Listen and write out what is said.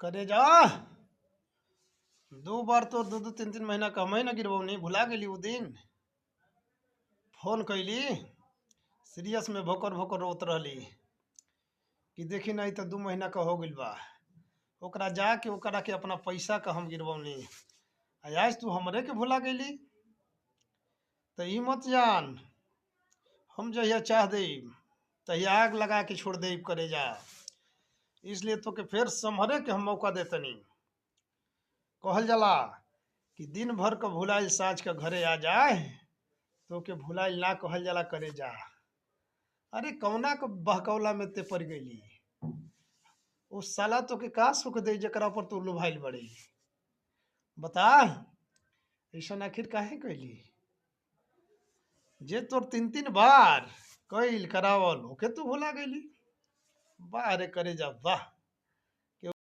करे जा। दो बार तो दो दो तीन तीन महीना कमाई ना गिरवनी, भुला गेली वो दिन। फोन कैली, सीरियस में भोकर भोकर रोत रहली कि देखी नहीं तो 2 महीना का हो गइल बा। ओकरा जाके ओकरा के अपना पैसा का हम गिरवनी, आज तू हमरे के भुला गईली। तो ई मत जान, हम जहिया चाह देब तहिया आग लगा के छोड़ देब करे जा। इसलिए तो के फिर संभरे के हम मौका देतनी। कहल जाला कि दिन भर का भुलाइल साँझ का घरे आ जाए, तो के भुलाइल ना कहल जाला करे जा। अरे कौना के बहकौला में ते पड़ गईली। उस साला तो के का सुख दे जकरा पर तू लुभाइल बड़ी। बता, ऐसा आखिर काहे कैली? जे तोर तीन तीन बार कैल करावल ओके तू भुला गईली। वाह रे करे जा वाह।